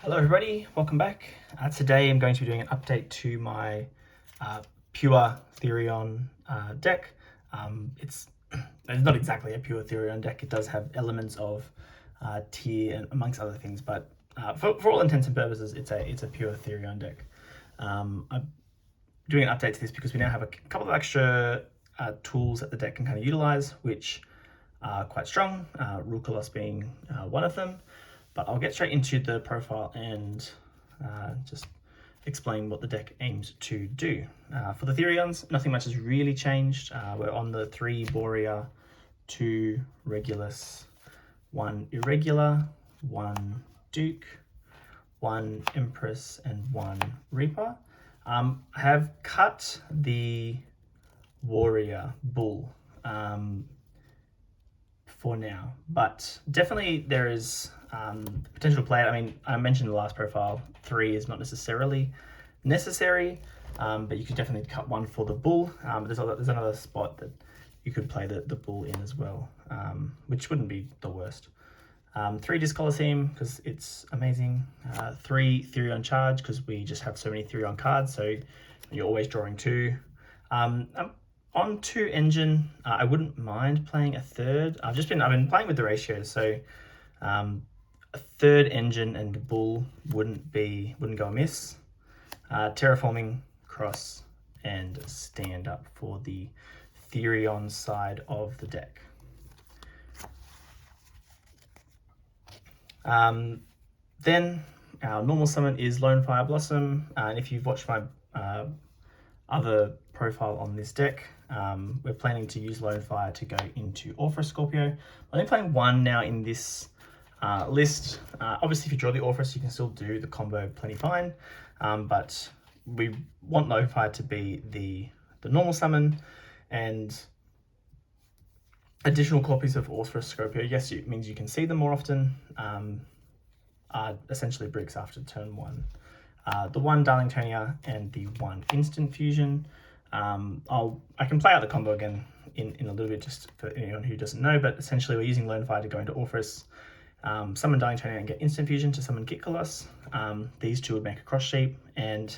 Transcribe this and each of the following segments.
Hello everybody, welcome back. Today I'm going to be doing an update to my pure Therion deck. It's not exactly a pure Therion deck. It does have elements of tier and amongst other things, but for all intents and purposes, it's a pure Therion deck. I'm doing an update to this because we now have a couple of extra tools that the deck can kind of utilize, which are quite strong, Rucolos being one of them. But I'll get straight into the profile and just explain what the deck aims to do. For the Therions, nothing much has really changed. We're on the 3 Borea, 2 Regulus, 1 Irregular, 1 Duke, 1 Empress, and 1 Reaper. I have cut the Warrior Bull for now, but definitely there is potential to play it. I mean, I mentioned in the last profile, 3 is not necessarily necessary, but you could definitely cut 1 for the bull. There's another spot that you could play the bull in as well, which wouldn't be the worst. 3 Discolosseum because it's amazing. 3 Therion Charge because we just have so many Therion cards, so you're always drawing 2. On 2 Engine, I wouldn't mind playing a 3rd. I've been playing with the ratios, so a 3rd Engine and bull wouldn't go amiss. Terraforming, Cross, and Stand Up for the Therion side of the deck. Then our normal summon is Lonefire Blossom, and if you've watched my other profile on this deck, we're planning to use Lonefire to go into Orpheus Scorpio. I'm only playing 1 now in this list. Obviously, if you draw the Orpheus, you can still do the combo plenty fine, but we want Lonefire to be the normal summon, and additional copies of Orpheus Scorpio, yes, it means you can see them more often, are essentially bricks after turn 1. The 1 Darlingtonia and the 1 Instant Fusion. I can play out the combo again in a little bit, just for anyone who doesn't know, but essentially we're using Lonefire to go into Orpheus, summon Darlingtonia and get Instant Fusion to summon Kitkolos. These 2 would make a cross shape, and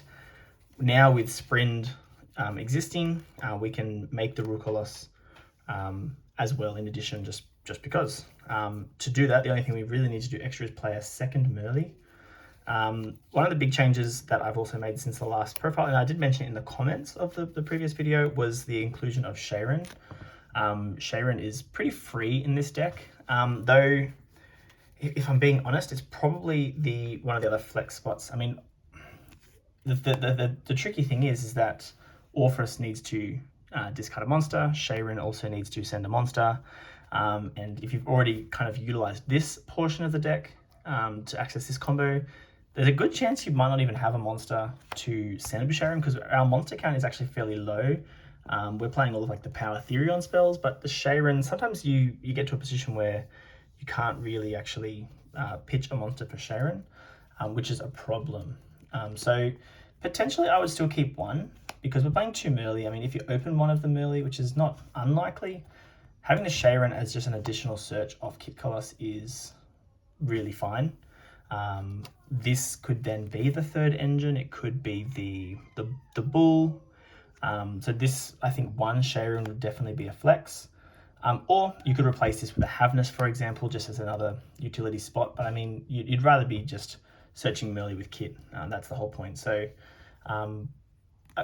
now with Sprind existing, we can make the Rucolos as well in addition, just because. To do that, the only thing we really need to do extra is play a 2nd Merly. One of the big changes that I've also made since the last profile, and I did mention it in the comments of the previous video, was the inclusion of Sharon. Sharon is pretty free in this deck, though if I'm being honest, it's probably one of the other flex spots. I mean, the tricky thing is that Orpheus needs to discard a monster. Sharon also needs to send a monster, and if you've already kind of utilized this portion of the deck to access this combo, there's a good chance you might not even have a monster to send to Sharon, because our monster count is actually fairly low. We're playing all of like the power Therion spells, but the Sharon, sometimes you get to a position where you can't really actually pitch a monster for Sharon, which is a problem. So potentially I would still keep 1 because we're playing 2 Merly. I mean, if you open one of the Merly, which is not unlikely, having the Sharon as just an additional search of Kitkolos is really fine. This could then be the 3rd Engine. It could be the bull. So this, I think 1 Sharon would definitely be a flex. Or you could replace this with a Havness, for example, just as another utility spot. But I mean, you'd rather be just searching Merly with Kit. That's the whole point. So I'd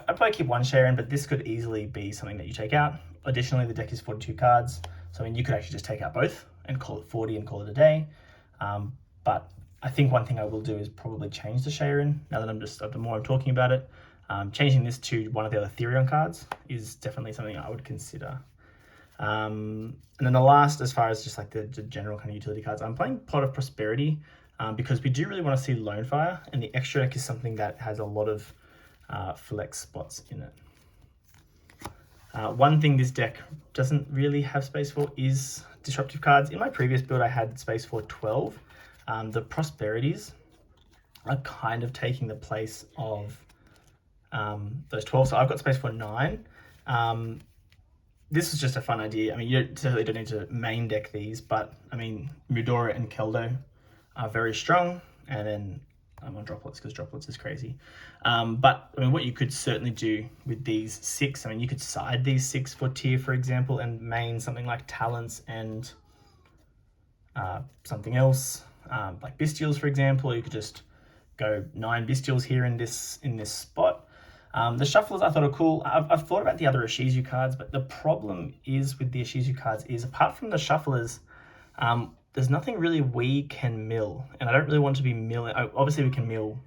probably keep 1 Sharon, but this could easily be something that you take out. Additionally, the deck is 42 cards. So I mean, you could actually just take out both and call it 40 and call it a day. But I think one thing I will do is probably change the Sharon. Now that the more I'm talking about it, changing this to one of the other Therion cards is definitely something I would consider. And then the last, as far as just like the general kind of utility cards, I'm playing Pot of Prosperity because we do really want to see Lonefire, and the extra deck is something that has a lot of flex spots in it. One thing this deck doesn't really have space for is disruptive cards. In my previous build, I had space for 12. The Prosperities are kind of taking the place of those 12, so I've got space for 9. This is just a fun idea. I mean, you certainly don't need to main deck these, but I mean, Mudora and Keldo are very strong, and then on droplets, because droplets is crazy. But I mean, what you could certainly do with these 6, I mean, you could side these 6 for tier, for example, and main something like talents and something else, like bestials, for example, or you could just go 9 bestials here in this spot. The shufflers I thought are cool. I've thought about the other Ishizu cards, but the problem is with the Ishizu cards is, apart from the shufflers, there's nothing really we can mill, and I don't really want to be milling. Obviously, we can mill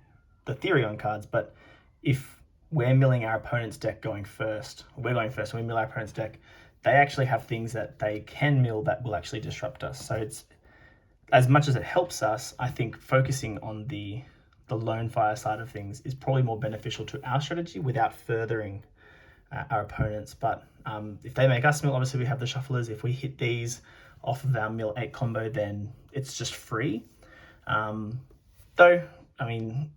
the Therion cards, but if we're milling our opponent's deck going first, we're going first, and we mill our opponent's deck, they actually have things that they can mill that will actually disrupt us. So it's, as much as it helps us, I think focusing on the lone fire side of things is probably more beneficial to our strategy without furthering our opponents. But if they make us mill, obviously we have the shufflers. If we hit these off of our mill 8 combo, then it's just free. Though, I mean,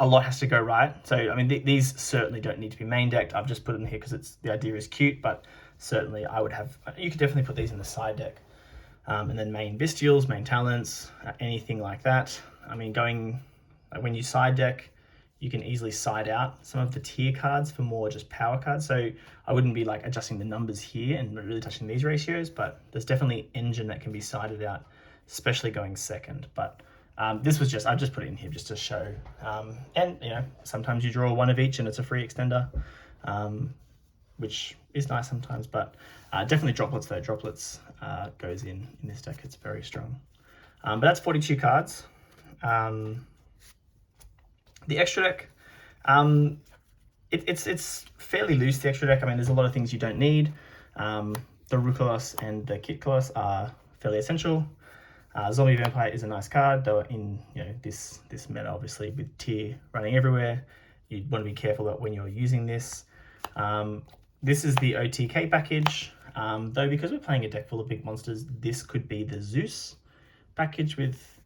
a lot has to go right. So, I mean, these certainly don't need to be main decked. I've just put them here because the idea is cute, but certainly I would have, you could definitely put these in the side deck. And then main bestials, main talents, anything like that. I mean, when you side deck, you can easily side out some of the tier cards for more just power cards. So I wouldn't be like adjusting the numbers here and really touching these ratios, but there's definitely engine that can be sided out, especially going second. But this was just, I've just put it in here just to show. And, you know, sometimes you draw 1 of each and it's a free extender, which is nice sometimes, but definitely droplets though. Droplets goes in this deck. It's very strong. But that's 42 cards. The extra deck, it's fairly loose, the extra deck. I mean, there's a lot of things you don't need. The Rukolos and the Kitkolos are fairly essential. Zombie Vampire is a nice card, though in this meta, obviously, with tier running everywhere, you want to be careful about when you're using this. This is the OTK package, though because we're playing a deck full of big monsters, this could be the Zeus package with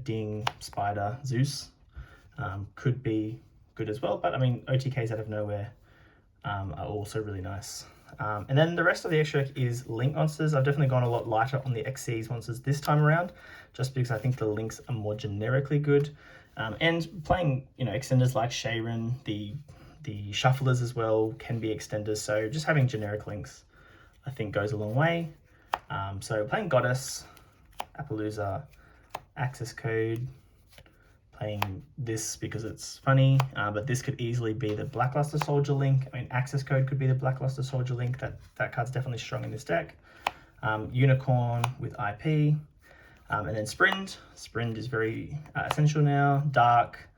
Ding, Spider, Zeus. Could be good as well, but I mean, OTKs out of nowhere are also really nice. And then the rest of the extra deck is link monsters. I've definitely gone a lot lighter on the XCs monsters this time around, just because I think the links are more generically good. And playing extenders like Sharon, the shufflers as well can be extenders, so just having generic links I think goes a long way. So playing Goddess, Appaloosa, Access Code, playing this because it's funny, but this could easily be the Blackluster Soldier link. I mean, Access Code could be the Blackluster Soldier link. That card's definitely strong in this deck. Unicorn with IP, and then Sprint. Sprint is very essential now. Dark,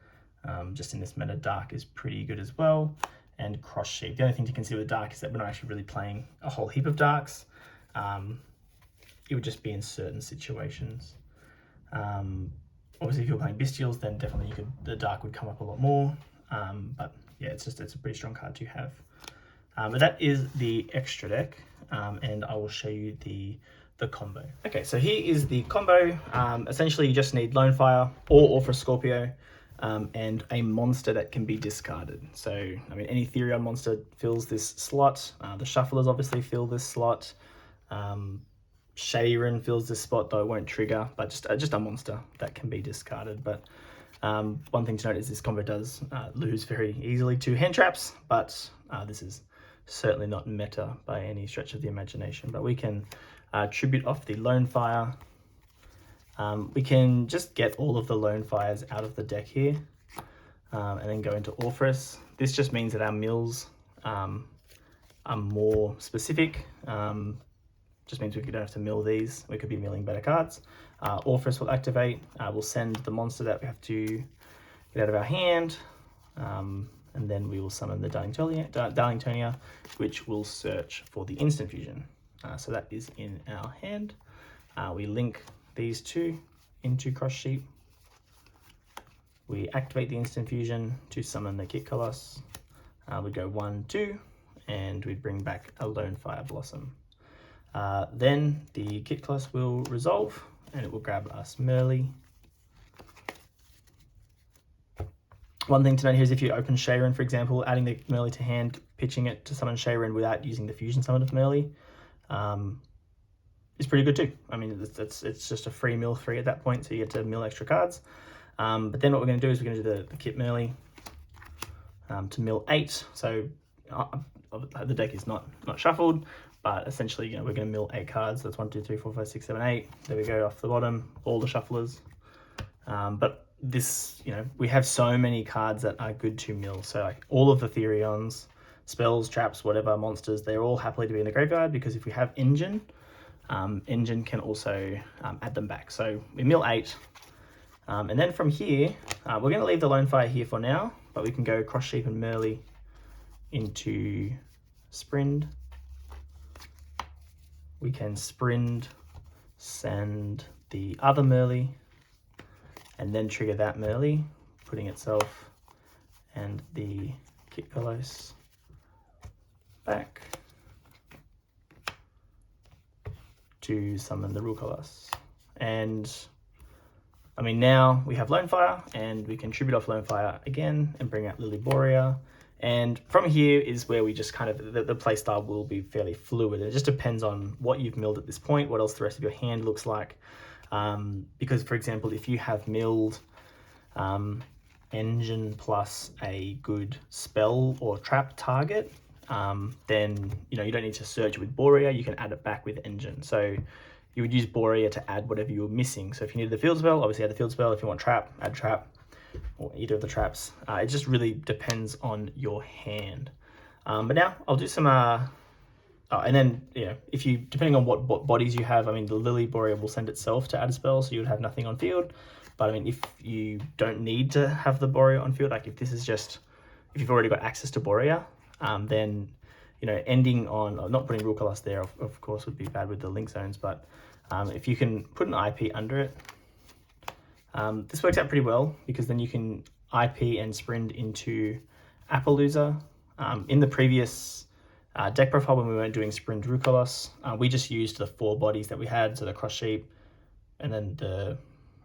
just in this meta, Dark is pretty good as well. And Cross Sheep. The only thing to consider with Dark is that we're not actually really playing a whole heap of Darks. It would just be in certain situations. Obviously, if you're playing Bestials, then definitely the Dark would come up a lot more. But yeah, it's a pretty strong card to have. But that is the extra deck, and I will show you the combo. Okay, so here is the combo. Essentially, you just need Lone Fire or Orpheus Scorpio, and a monster that can be discarded. So, I mean, any Therion monster fills this slot. The Shufflers obviously fill this slot. Sharon fills this spot, though it won't trigger, but just a monster that can be discarded. But one thing to note is this combo does lose very easily to hand traps, but this is certainly not meta by any stretch of the imagination. But we can tribute off the Lone Fire. We can just get all of the Lone Fires out of the deck here, and then go into Orpheus. This just means that our mills are more specific. Just means we don't have to mill these. We could be milling better cards. Orpheus will activate. We'll send the monster that we have to get out of our hand, and then we will summon the Darlingtonia, which will search for the instant fusion. So that is in our hand. We link these two into Cross Sheep. We activate the instant fusion to summon the Kit Colossus. We go 1, 2, and we bring back a Lone Fire Blossom. Then the Kit Colossus will resolve, and it will grab us Merly. One thing to note here is if you open Sharon, for example, adding the Merly to hand, pitching it to summon Sharon without using the fusion summon of Merly, is pretty good too. I mean, it's just a free mill 3 at that point, so you get to mill extra cards. But then what we're going to do is we're going to do the Kit Merly to mill 8. So the deck is not shuffled, but essentially, you know, we're going to mill 8 cards. That's 1, 2, 3, 4, 5, 6, 7, 8. There we go, off the bottom, all the shufflers. But this, you know, we have so many cards that are good to mill. So like all of the Therions, spells, traps, whatever, monsters, they're all happily to be in the graveyard, because if we have Engine, Engine can also add them back. So we mill 8. And then from here, we're going to leave the Lone Fire here for now, but we can go Cross Sheep and Merly into Sprind. We can Sprind, send the other Merly, and then trigger that Merly, putting itself and the Kit Kolos back to summon the Rukolos. And I mean, now we have Lone Fire, and we can tribute off Lone Fire again and bring out Lily Borea. And from here is where we just kind of, the play style will be fairly fluid. It just depends on what you've milled at this point, what else the rest of your hand looks like. Because, for example, if you have milled Engine plus a good spell or trap target, then, you know, you don't need to search it with Borea, you can add it back with Engine. So you would use Borea to add whatever you were missing. So if you needed the field spell, obviously add the field spell. If you want trap, add trap, or either of the traps. It just really depends on your hand. But now I'll do some, and then, you know, if you, depending on what bodies you have, I mean, the Lily Borea will send itself to add a spell, so you would have nothing on field. But I mean, if you don't need to have the Borea on field, like if this is just, if you've already got access to Borea, then, you know, ending on, not putting Rukolos there, of course, would be bad with the link zones, but if you can put an IP under it, this works out pretty well, because then you can IP and Sprind into Appaloosa. In the previous deck profile, when we weren't doing Sprind Rukolos, we just used the 4 bodies that we had, so the Cross Sheep, and then the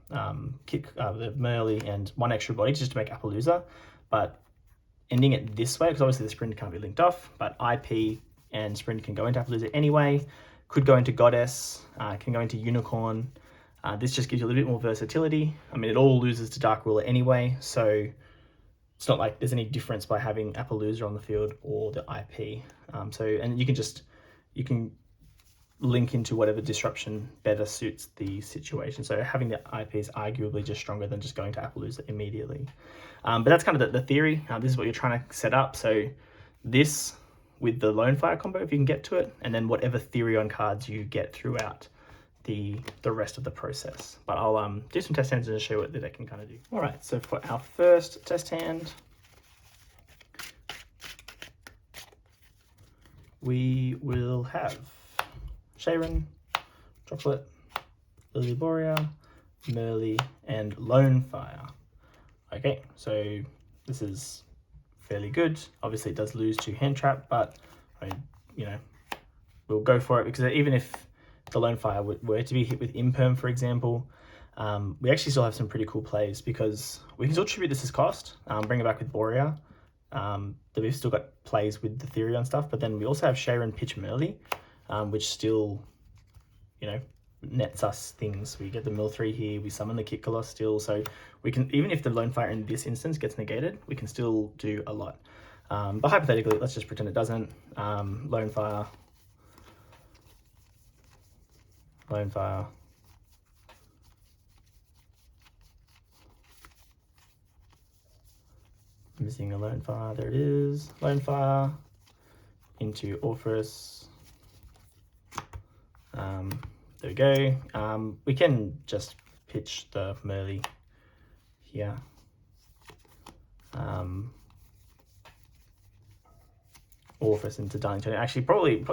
the Merly, and 1 extra body just to make Appaloosa. But ending it this way, because obviously the Sprind can't be linked off, but IP and Sprind can go into Appaloosa anyway, could go into Goddess, can go into Unicorn. This just gives you a little bit more versatility. I mean, it all loses to Dark Ruler anyway, so it's not like there's any difference by having Appaloosa on the field or the IP. And you can link into whatever disruption better suits the situation. So having the IP is arguably just stronger than just going to Appaloosa immediately. But that's kind of the theory. This is what you're trying to set up. So this with the Lone Fire combo, if you can get to it, and then whatever Therion cards you get throughout the rest of the process. But I'll do some test hands and show you what the deck can kind of do. All right, so for our first test hand, we will have Sharon, Chocolate, Lily Borea, Merly, and Lone Fire. Okay, so this is fairly good. Obviously it does lose to Hand Trap, but I mean, you know, we'll go for it, because even if the Lone Fire were to be hit with Imperm, for example, we actually still have some pretty cool plays, because we can still tribute this as cost, bring it back with Borea. That we've still got plays with the Therion stuff, but then we also have Sharon Pitch Merly, which still, you know, nets us things. We get the mill 3 here, we summon the Kit Kolos still, so we can, even if the Lone Fire in this instance gets negated, we can still do a lot. But hypothetically, let's just pretend it doesn't. Lone Fire, Lone Fire, missing a Lone Fire, there it is, Lone Fire into Orpheus. There we go. We can just pitch the Merly here. Orpheus into Darlington. Actually, probably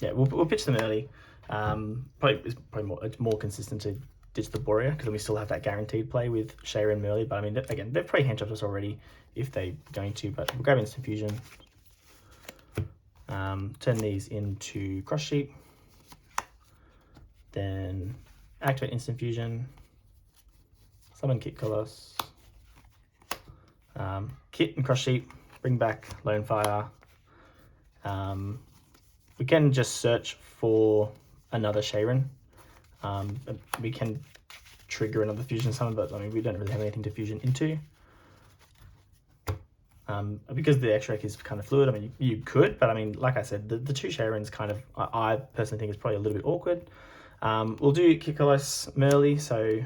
we'll pitch them early. It's probably more consistent to ditch the Borea, because then we still have that guaranteed play with Sharon and Merly. But I mean, again, they've probably hand chopped us already if they're going to. But we'll grab Instant Fusion. Turn these into Cross Sheep. Then activate Instant Fusion. Summon Kit Kolos. Kit and Cross Sheep. Bring back Lone Fire. We can just search for another Sharon. We can trigger another fusion summon, but I mean, we don't really have anything to fusion into. Because the extra is kind of fluid, I mean, you could, but I mean, like I said, the two Shayrins kind of, I personally think is probably a little bit awkward. We'll do Kikolos Merly, so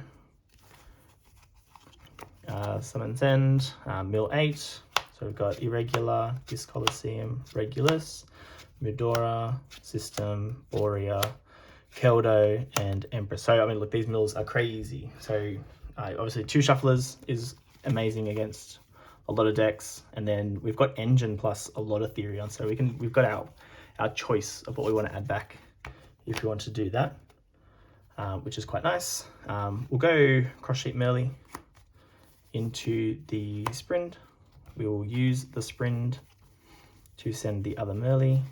summon send, mill 8. So we've got Irregular, Discolosseum, Regulus, Mudora, System, Borea, Keldo, and Empress. So, I mean, look, these mills are crazy. So, obviously, 2 Shufflers is amazing against a lot of decks. And then we've got Engine plus a lot of Therion. So, we've got our choice of what we want to add back if we want to do that, which is quite nice. We'll go Cross Sheet Merly into the Sprint. We will use the Sprint to send the other Merly,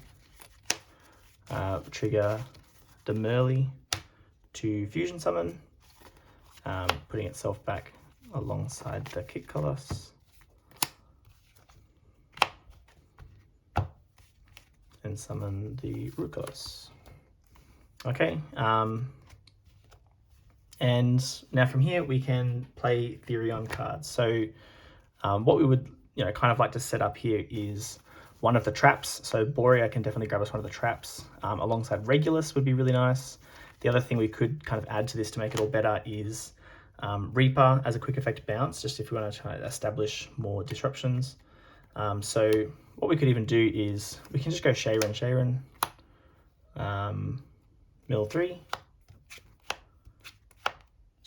trigger the Merly to fusion summon, putting itself back alongside the Kikolos, and summon the Rukolos. Okay, and now from here we can play Therion cards. So what we would kind of like to set up here is one of the traps. So Borea can definitely grab us one of the traps. Alongside Regulus would be really nice. The other thing we could kind of add to this to make it all better is Reaper as a quick effect bounce, just if we want to try to establish more disruptions. So what we could even do is we can just go Shayrin, mill 3,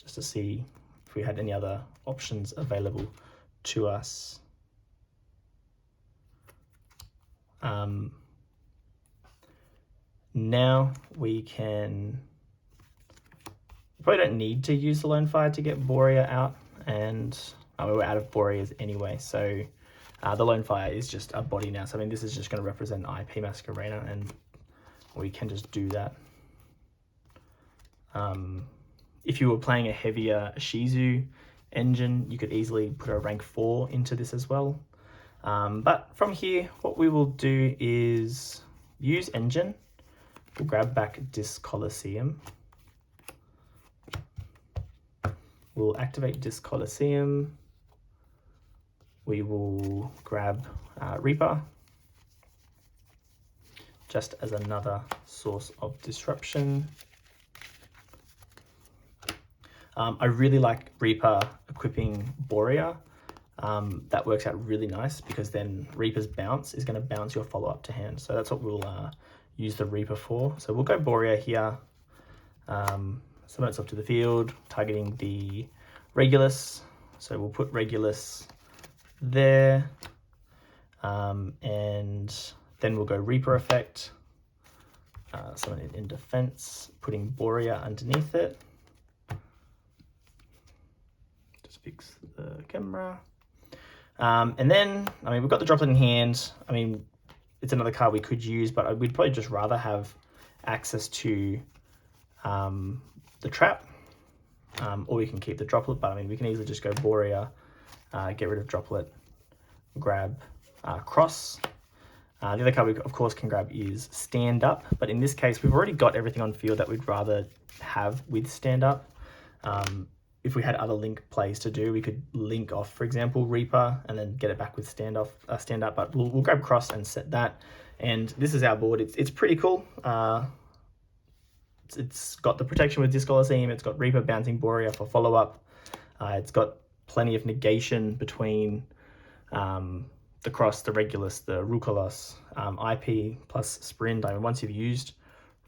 just to see if we had any other options available to us. Now we probably don't need to use the Lone Fire to get Borea out, and we're out of Boreas anyway, so the Lone Fire is just a body now. So I mean, this is just going to represent IP Masquerena, and we can just do that. If you were playing a heavier Shizu engine, you could easily put a rank 4 into this as well. But from here, what we will do is use engine. We'll grab back Discolosseum. We'll activate Discolosseum. We will grab Reaper, just as another source of disruption. I really like Reaper equipping Borea. That works out really nice because then Reaper's bounce is going to bounce your follow-up to hand. So that's what we'll use the Reaper for. So we'll go Borea here, summon itself to the field, targeting the Regulus. So we'll put Regulus there, and then we'll go Reaper effect, summon it in defense, putting Borea underneath it. Just fix the camera. And then, I mean, we've got the droplet in hand. I mean, it's another card we could use, but we'd probably just rather have access to the trap, or we can keep the droplet, but I mean, we can easily just go Borea, get rid of droplet, grab cross. The other card we, of course, can grab is stand up, but in this case, we've already got everything on field that we'd rather have with stand up. If we had other link plays to do, we could link off, for example, Reaper, and then get it back with stand up. But we'll grab cross and set that. And this is our board. It's pretty cool. It's got the protection with Discolosseum. It's got Reaper bouncing Borea for follow up. It's got plenty of negation between the cross, the Regulus, the Rukolos, IP plus Sprint. I mean, once you've used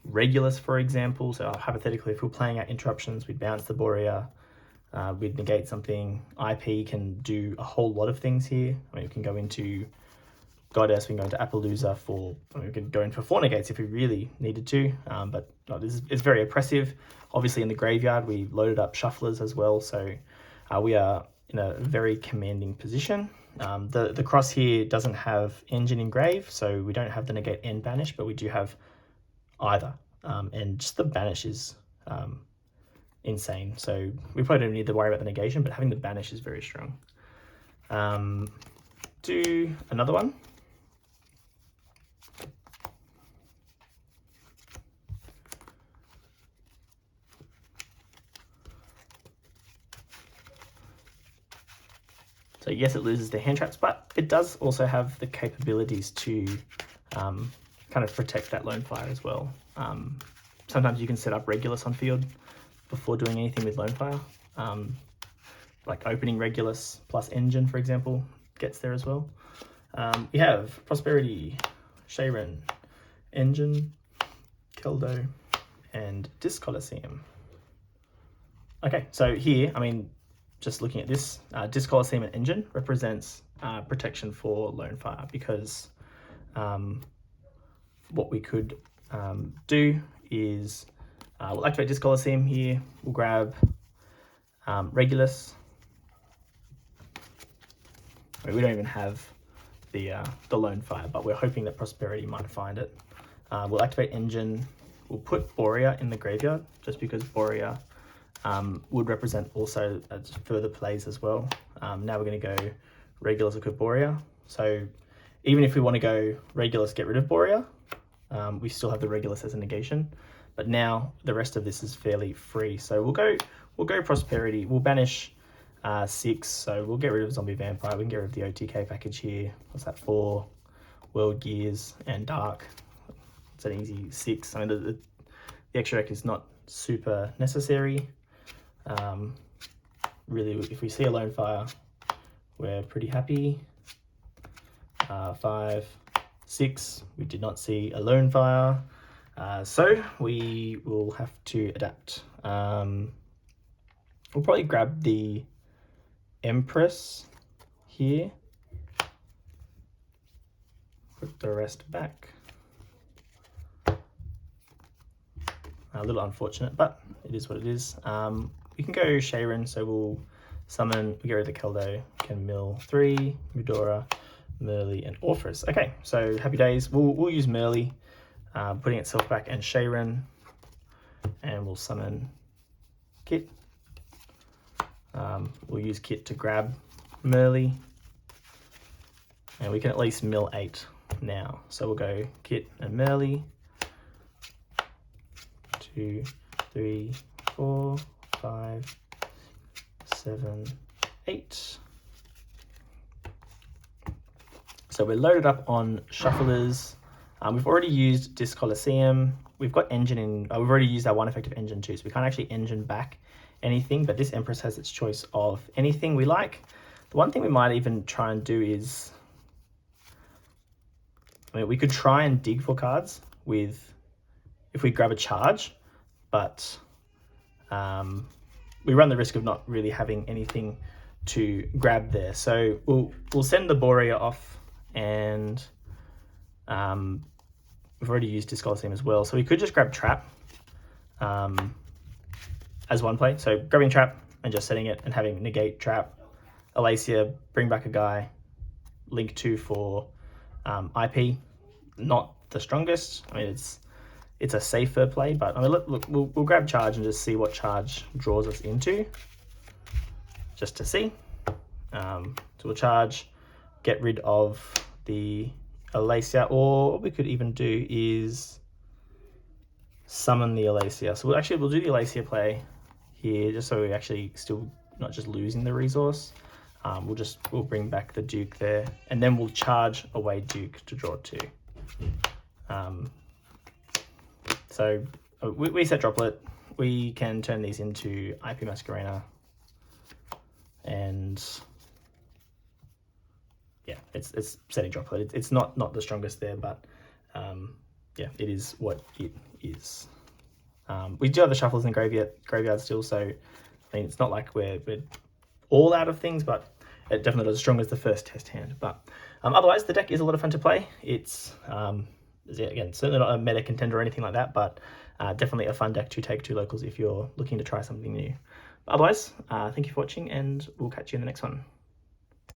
Regulus, for example, so hypothetically, if we're playing out interruptions, we'd bounce the Borea. We'd negate something. IP can do a whole lot of things here. I mean, we can go into Goddess, we can go into Appaloosa for, I mean, we could go in for 4 negates if we really needed to, but no, it's very oppressive. Obviously in the graveyard, we loaded up Shufflers as well, so we are in a very commanding position. The cross here doesn't have Engine Engrave, so we don't have the negate and banish, but we do have either, and just the banish is insane. So we probably don't need to worry about the negation, but having the banish is very strong. Do another one. So yes, it loses the hand traps, but it does also have the capabilities to kind of protect that lone fire as well. Sometimes you can set up Regulus on field before doing anything with lone fire. Like opening Regulus plus Engine, for example, gets there as well. We have Prosperity, Sharon, Engine, Keldo, and Disc Coliseum. Okay, so here, I mean, just looking at this, Disc Coliseum and Engine represents protection for lone fire, because what we could do is we'll activate Disc Coliseum here. We'll grab Regulus. We don't even have the lone fire, but we're hoping that Prosperity might find it. We'll activate Engine. We'll put Borea in the graveyard, just because Borea would represent also further plays as well. Now we're going to go Regulus equip Borea. So even if we want to go Regulus get rid of Borea, we still have the Regulus as a negation. But now the rest of this is fairly free. So we'll go Prosperity. We'll banish 6. So we'll get rid of Zombie Vampire. We can get rid of the OTK package here. What's that for? World Gears and Dark. It's an easy 6. I mean, the extra deck is not super necessary. Really, if we see a lone fire, we're pretty happy. 5, 6, we did not see a lone fire. So we will have to adapt. We'll probably grab the Empress here. Put the rest back. A little unfortunate, but it is what it is. We can go Sharon, so we'll summon, we get rid of the Keldo, can mill 3, Mudora, Merly, and Orpheus. Okay, so happy days. We'll use Merly, putting itself back, and Sharon, and we'll summon Kit. We'll use Kit to grab Merly, and we can at least mill 8 now. So we'll go Kit and Merly. 2, 3, 4, 5, 7, 8. So we're loaded up on shufflers. We've already used Disc Coliseum. We've got Engine in. We've already used our one effective Engine too, so we can't actually Engine back anything. But this Empress has its choice of anything we like. The one thing we might even try and do is, I mean, we could try and dig for cards with, if we grab a charge, but we run the risk of not really having anything to grab there. So we'll send the Borea off, and we've already used Disc Coliseum as well. So we could just grab Trap as one play. So grabbing Trap and just setting it and having negate Trap, Alacia, bring back a guy, link 2 for IP. Not the strongest. I mean, it's a safer play, but I mean, look, we'll grab Charge and just see what Charge draws us into, just to see. So we'll Charge, get rid of the Alacia, or what we could even do is summon the Alacia. So we'll do the Alacia play here, just so we actually still not just losing the resource. We'll bring back the Duke there, and then we'll charge away Duke to draw 2. So we set Droplet. We can turn these into IP Masquerena, and yeah, it's setting Droplet. It's not the strongest there, but yeah, it is what it is. We do have the shuffles in graveyard still, so I mean, it's not like we're all out of things, but it definitely not as strong as the first test hand. But otherwise, the deck is a lot of fun to play. It's again, certainly not a meta contender or anything like that, but definitely a fun deck to take to locals if you're looking to try something new. But otherwise, thank you for watching, and we'll catch you in the next one.